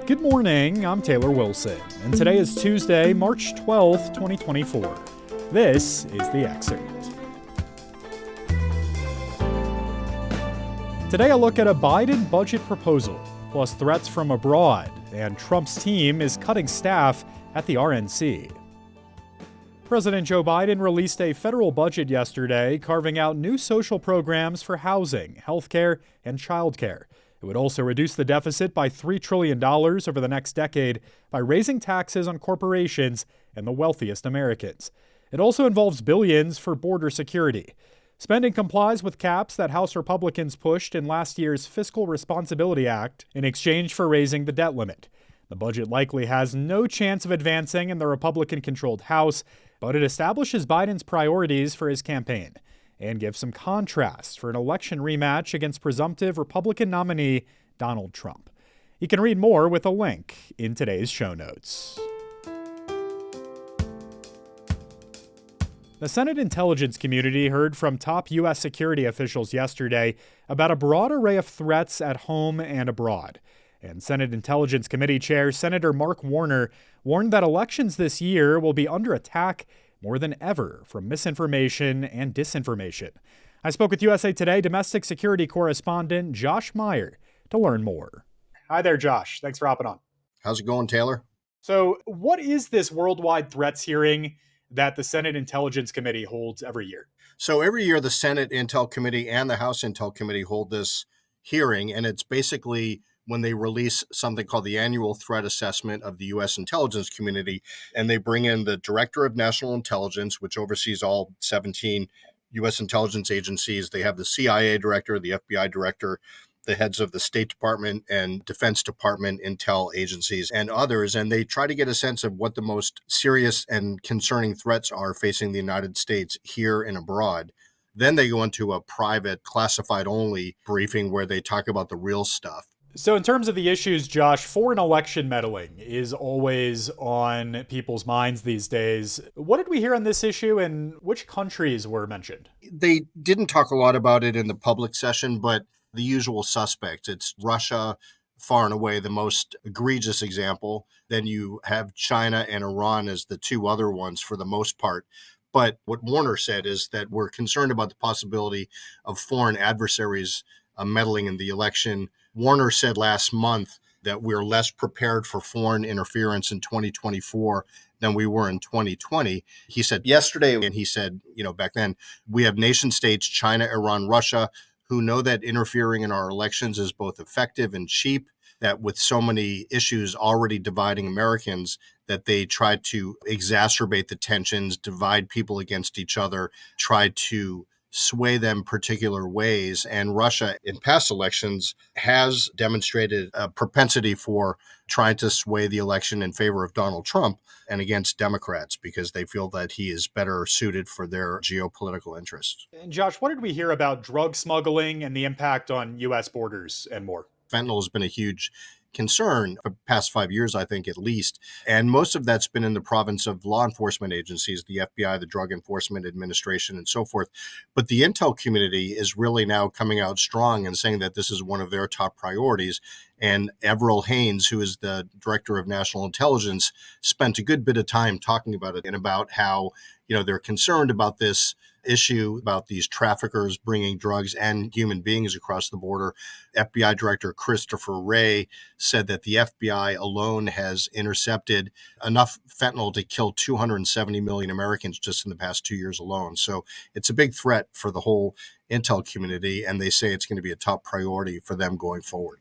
Good morning, I'm Taylor Wilson, and today is Tuesday, March 12th, 2024. This is The Excerpt. Today I look at a Biden budget proposal, plus threats from abroad, and Trump's team is cutting staff at the RNC. President Joe Biden released a federal budget yesterday, carving out new social programs for housing, healthcare, and childcare. It would also reduce the deficit by $3 trillion over the next decade by raising taxes on corporations and the wealthiest Americans. It also involves billions for border security. Spending complies with caps that House Republicans pushed in last year's Fiscal Responsibility Act in exchange for raising the debt limit. The budget likely has no chance of advancing in the Republican-controlled House, but it establishes Biden's priorities for his campaign and gives some contrast for an election rematch against presumptive Republican nominee Donald Trump. You can read more with a link in today's show notes. The Senate intelligence community heard from top U.S. security officials yesterday about a broad array of threats at home and abroad. And Senate Intelligence Committee Chair Senator Mark Warner warned that elections this year will be under attack more than ever from misinformation and disinformation. I spoke with USA Today domestic security correspondent Josh Meyer to learn more. Hi there, Josh. Thanks for hopping on. How's it going, Taylor? So what is this worldwide threats hearing that the Senate Intelligence Committee holds every year? So every year, the Senate Intel Committee and the House Intel Committee hold this hearing, and it's basically when they release something called the Annual Threat Assessment of the U.S. intelligence community, and they bring in the Director of National Intelligence, which oversees all 17 U.S. intelligence agencies. They have the CIA director, the FBI director, the heads of the State Department and Defense Department intel agencies, and others, and they try to get a sense of what the most serious and concerning threats are facing the United States here and abroad. Then they go into a private, classified-only briefing where they talk about the real stuff. So in terms of the issues, Josh, foreign election meddling is always on people's minds these days. What did we hear on this issue, and which countries were mentioned? They didn't talk a lot about it in the public session, but the usual suspects. It's Russia, far and away the most egregious example. Then you have China and Iran as the two other ones for the most part. But what Warner said is that we're concerned about the possibility of foreign adversaries meddling in the election. Warner said last month that we're less prepared for foreign interference in 2024 than we were in 2020. He said yesterday, and he said, back then, we have nation states, China, Iran, Russia, who know that interfering in our elections is both effective and cheap, that with so many issues already dividing Americans, that they try to exacerbate the tensions, divide people against each other, try to sway them particular ways. And Russia, in past elections, has demonstrated a propensity for trying to sway the election in favor of Donald Trump and against Democrats because they feel that he is better suited for their geopolitical interests. And Josh, what did we hear about drug smuggling and the impact on U.S. borders and more? Fentanyl has been a huge concern for the past 5 years, I think, at least. And most of that's been in the province of law enforcement agencies, the FBI, the Drug Enforcement Administration, and so forth. But the intel community is really now coming out strong and saying that this is one of their top priorities. And Avril Haines, who is the director of national intelligence, spent a good bit of time talking about it and about how, they're concerned about this issue about these traffickers bringing drugs and human beings across the border. FBI Director Christopher Wray said that the FBI alone has intercepted enough fentanyl to kill 270 million Americans just in the past 2 years alone. So it's a big threat for the whole intel community, and they say it's going to be a top priority for them going forward.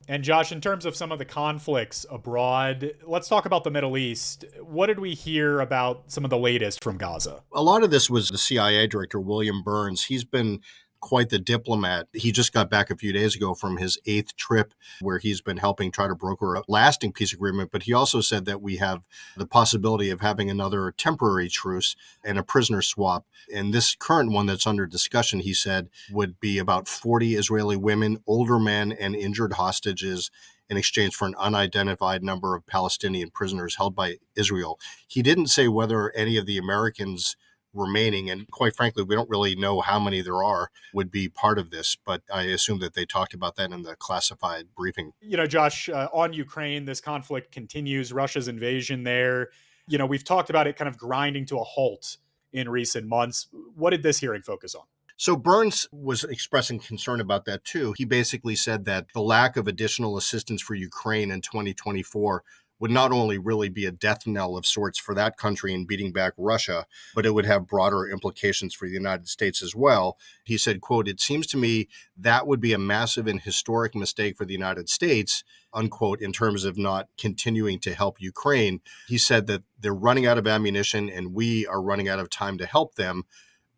And Josh, in terms of some of the conflicts abroad, let's talk about the Middle East. What did we hear about some of the latest from Gaza? A lot of this was the CIA director, William Burns. He's been quite the diplomat. He just got back a few days ago from his 8th trip where he's been helping try to broker a lasting peace agreement. But he also said that we have the possibility of having another temporary truce and a prisoner swap. And this current one that's under discussion, he said, would be about 40 Israeli women, older men, and injured hostages in exchange for an unidentified number of Palestinian prisoners held by Israel. He didn't say whether any of the Americans remaining, and quite frankly, we don't really know how many there are, would be part of this, but I assume that they talked about that in the classified briefing. Josh, on Ukraine, this conflict continues, Russia's invasion there. We've talked about it kind of grinding to a halt in recent months. What did this hearing focus on? So Burns was expressing concern about that too. He basically said that the lack of additional assistance for Ukraine in 2024 would not only really be a death knell of sorts for that country in beating back Russia, but it would have broader implications for the United States as well. He said, quote, "It seems to me that would be a massive and historic mistake for the United States," unquote, in terms of not continuing to help Ukraine. He said that they're running out of ammunition and we are running out of time to help them.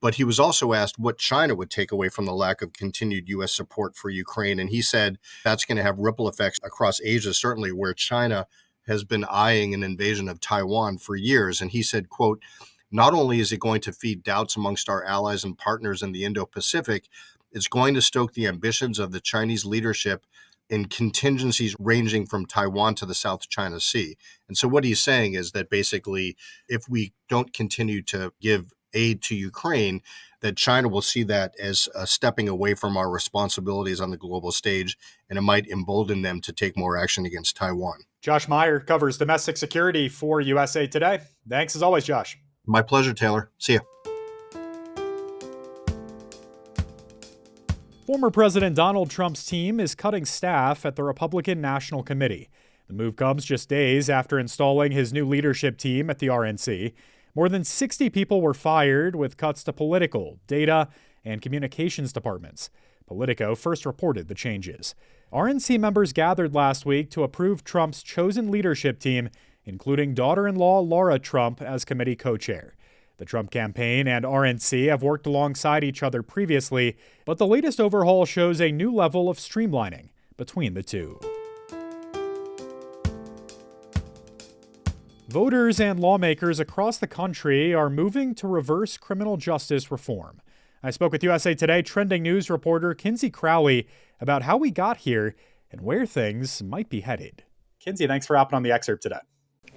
But he was also asked what China would take away from the lack of continued U.S. support for Ukraine. And he said that's going to have ripple effects across Asia, certainly where China has been eyeing an invasion of Taiwan for years. And he said, quote, "Not only is it going to feed doubts amongst our allies and partners in the Indo-Pacific, it's going to stoke the ambitions of the Chinese leadership in contingencies ranging from Taiwan to the South China Sea." And so what he's saying is that basically, if we don't continue to give aid to Ukraine, that China will see that as stepping away from our responsibilities on the global stage, and it might embolden them to take more action against Taiwan. Josh Meyer covers domestic security for USA Today. Thanks as always, Josh. My pleasure, Taylor. See ya. Former President Donald Trump's team is cutting staff at the Republican National Committee. The move comes just days after installing his new leadership team at the RNC. More than 60 people were fired, with cuts to political, data, and communications departments. Politico first reported the changes. RNC members gathered last week to approve Trump's chosen leadership team, including daughter-in-law Laura Trump as committee co-chair. The Trump campaign and RNC have worked alongside each other previously, but the latest overhaul shows a new level of streamlining between the two. Voters and lawmakers across the country are moving to reverse criminal justice reform. I spoke with USA Today trending news reporter Kinsey Crowley about how we got here and where things might be headed. Kinsey, thanks for hopping on the Excerpt today.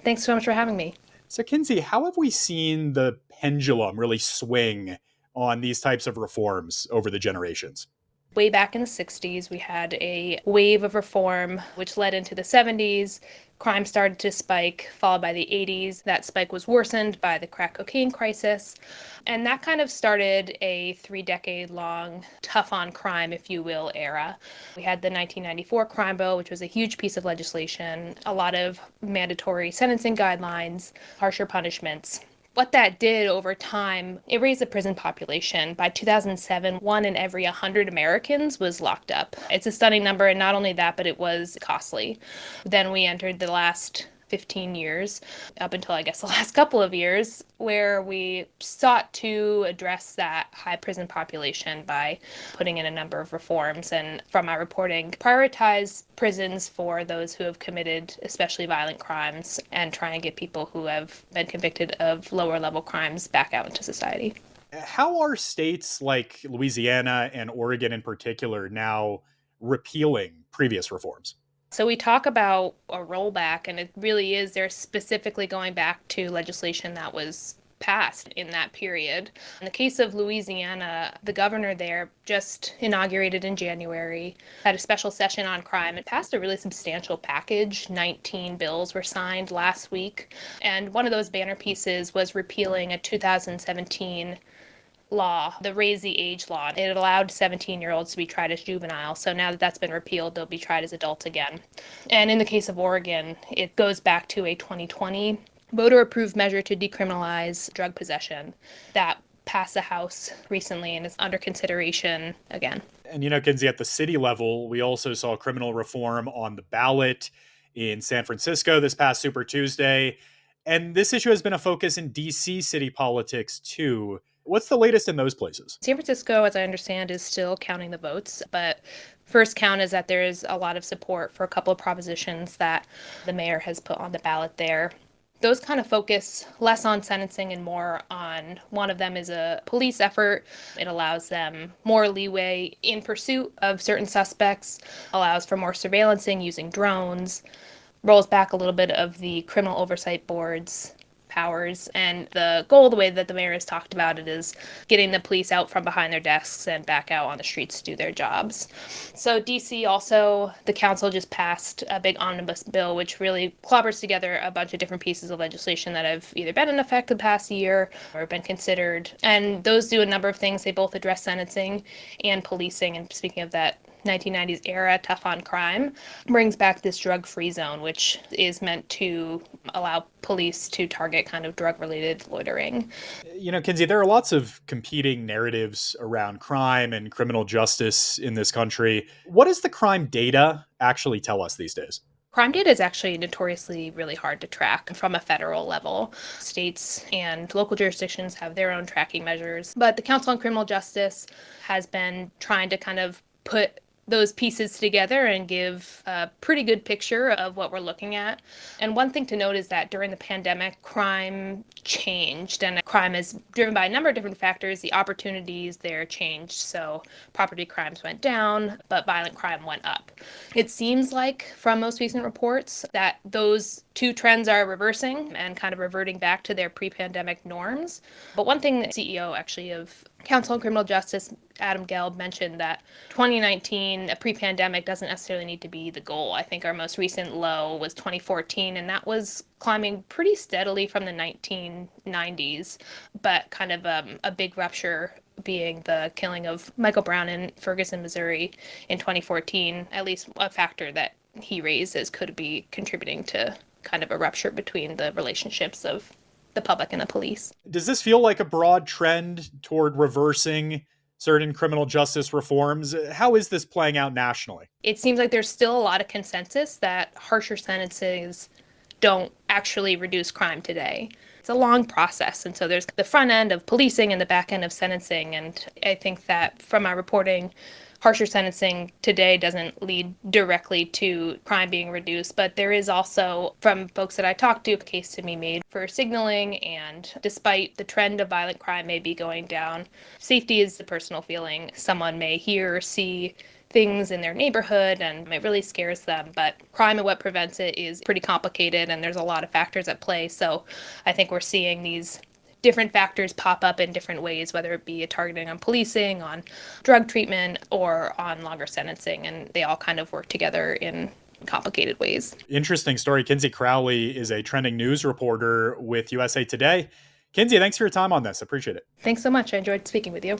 Thanks so much for having me. So, Kinsey, how have we seen the pendulum really swing on these types of reforms over the generations? Way back in the 60s, we had a wave of reform, which led into the 70s. Crime started to spike, followed by the 80s. That spike was worsened by the crack cocaine crisis. And that kind of started a 3-decade-long tough on crime, if you will, era. We had the 1994 crime bill, which was a huge piece of legislation, a lot of mandatory sentencing guidelines, harsher punishments. What that did over time, it raised the prison population. By 2007, 1 in every 100 Americans was locked up. It's a stunning number, and not only that, but it was costly. Then we entered the last 15 years, up until I guess the last couple of years, where we sought to address that high prison population by putting in a number of reforms. And from my reporting, prioritize prisons for those who have committed especially violent crimes and try and get people who have been convicted of lower level crimes back out into society. How are states like Louisiana and Oregon in particular now repealing previous reforms? So we talk about a rollback, and it really is, they're specifically going back to legislation that was passed in that period. In the case of Louisiana, the governor there just inaugurated in January, had a special session on crime. It passed a really substantial package. 19 bills were signed last week. And one of those banner pieces was repealing a 2017 law, the Raise the Age law. It allowed 17-year-olds to be tried as juveniles. So now that that's been repealed, they'll be tried as adults again. And in the case of Oregon, it goes back to a 2020 voter-approved measure to decriminalize drug possession that passed the House recently and is under consideration again. And Kinsey, at the city level, we also saw criminal reform on the ballot in San Francisco this past Super Tuesday. And this issue has been a focus in D.C. city politics, too. What's the latest in those places? San Francisco, as I understand, is still counting the votes, but first count is that there is a lot of support for a couple of propositions that the mayor has put on the ballot there. Those kind of focus less on sentencing and more on, one of them is a police effort. It allows them more leeway in pursuit of certain suspects, allows for more surveillancing using drones, rolls back a little bit of the criminal oversight board's powers. And the goal, the way that the mayor has talked about it, is getting the police out from behind their desks and back out on the streets to do their jobs. So DC also, the council just passed a big omnibus bill, which really clobbers together a bunch of different pieces of legislation that have either been in effect the past year or been considered. And those do a number of things. They both address sentencing and policing. And speaking of that 1990s era tough on crime, brings back this drug-free zone, which is meant to allow police to target kind of drug-related loitering. Kinsey, there are lots of competing narratives around crime and criminal justice in this country. What does the crime data actually tell us these days? Crime data is actually notoriously really hard to track from a federal level. States and local jurisdictions have their own tracking measures, but the Council on Criminal Justice has been trying to kind of put those pieces together and give a pretty good picture of what we're looking at. And one thing to note is that during the pandemic, crime changed, and crime is driven by a number of different factors. The opportunities there changed. So property crimes went down, but violent crime went up. It seems like from most recent reports that those two trends are reversing and kind of reverting back to their pre-pandemic norms. But one thing the CEO actually of Council on Criminal Justice, Adam Gelb, mentioned that 2019, a pre-pandemic, doesn't necessarily need to be the goal. I think our most recent low was 2014, and that was climbing pretty steadily from the 1990s, but kind of a big rupture being the killing of Michael Brown in Ferguson, Missouri in 2014, at least a factor that he raised as could be contributing to kind of a rupture between the relationships of the public and the police. Does this feel like a broad trend toward reversing certain criminal justice reforms? How is this playing out nationally? It seems like there's still a lot of consensus that harsher sentences don't actually reduce crime today. It's a long process, and so there's the front end of policing and the back end of sentencing, and I think that from our reporting, harsher sentencing today doesn't lead directly to crime being reduced, but there is also, from folks that I talked to, a case to be made for signaling, and despite the trend of violent crime may be going down, safety is the personal feeling. Someone may hear or see things in their neighborhood and it really scares them, but crime and what prevents it is pretty complicated, and there's a lot of factors at play. So I think we're seeing these different factors pop up in different ways, whether it be a targeting on policing, on drug treatment, or on longer sentencing, and they all kind of work together in complicated ways. Interesting story. Kinsey Crowley is a trending news reporter with USA Today. Kinsey, thanks for your time on this. Appreciate it. Thanks so much. I enjoyed speaking with you.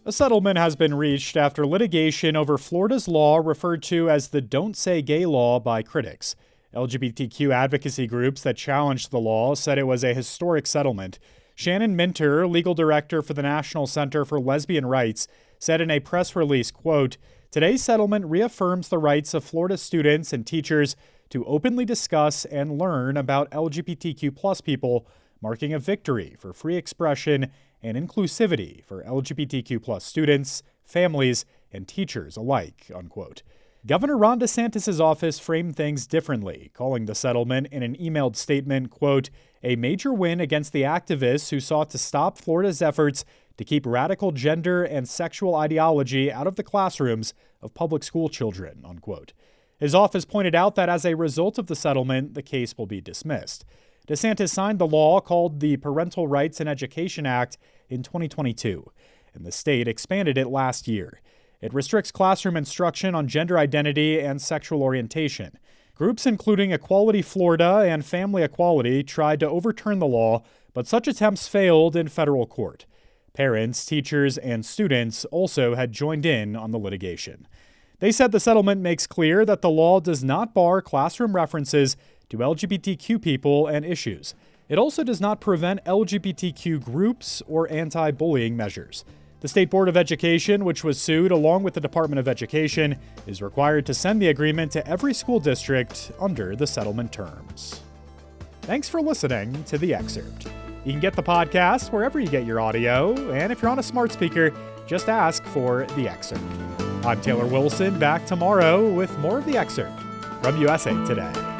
A settlement has been reached after litigation over Florida's law referred to as the Don't Say Gay law by critics. LGBTQ advocacy groups that challenged the law said it was a historic settlement. Shannon Minter, legal director for the National Center for Lesbian Rights, said in a press release, quote, "Today's settlement reaffirms the rights of Florida students and teachers to openly discuss and learn about LGBTQ+ people, marking a victory for free expression and inclusivity for LGBTQ+ students, families, and teachers alike," unquote. Governor Ron DeSantis' office framed things differently, calling the settlement in an emailed statement, quote, "a major win against the activists who sought to stop Florida's efforts to keep radical gender and sexual ideology out of the classrooms of public school children," unquote. His office pointed out that as a result of the settlement, the case will be dismissed. DeSantis signed the law called the Parental Rights in Education Act in 2022, and the state expanded it last year. It restricts classroom instruction on gender identity and sexual orientation. Groups including Equality Florida and Family Equality tried to overturn the law, but such attempts failed in federal court. Parents, teachers, and students also had joined in on the litigation. They said the settlement makes clear that the law does not bar classroom references to LGBTQ people and issues. It also does not prevent LGBTQ groups or anti-bullying measures. The State Board of Education, which was sued along with the Department of Education, is required to send the agreement to every school district under the settlement terms. Thanks for listening to The Excerpt. You can get the podcast wherever you get your audio, and if you're on a smart speaker, just ask for The Excerpt. I'm Taylor Wilson, back tomorrow with more of The Excerpt from USA Today.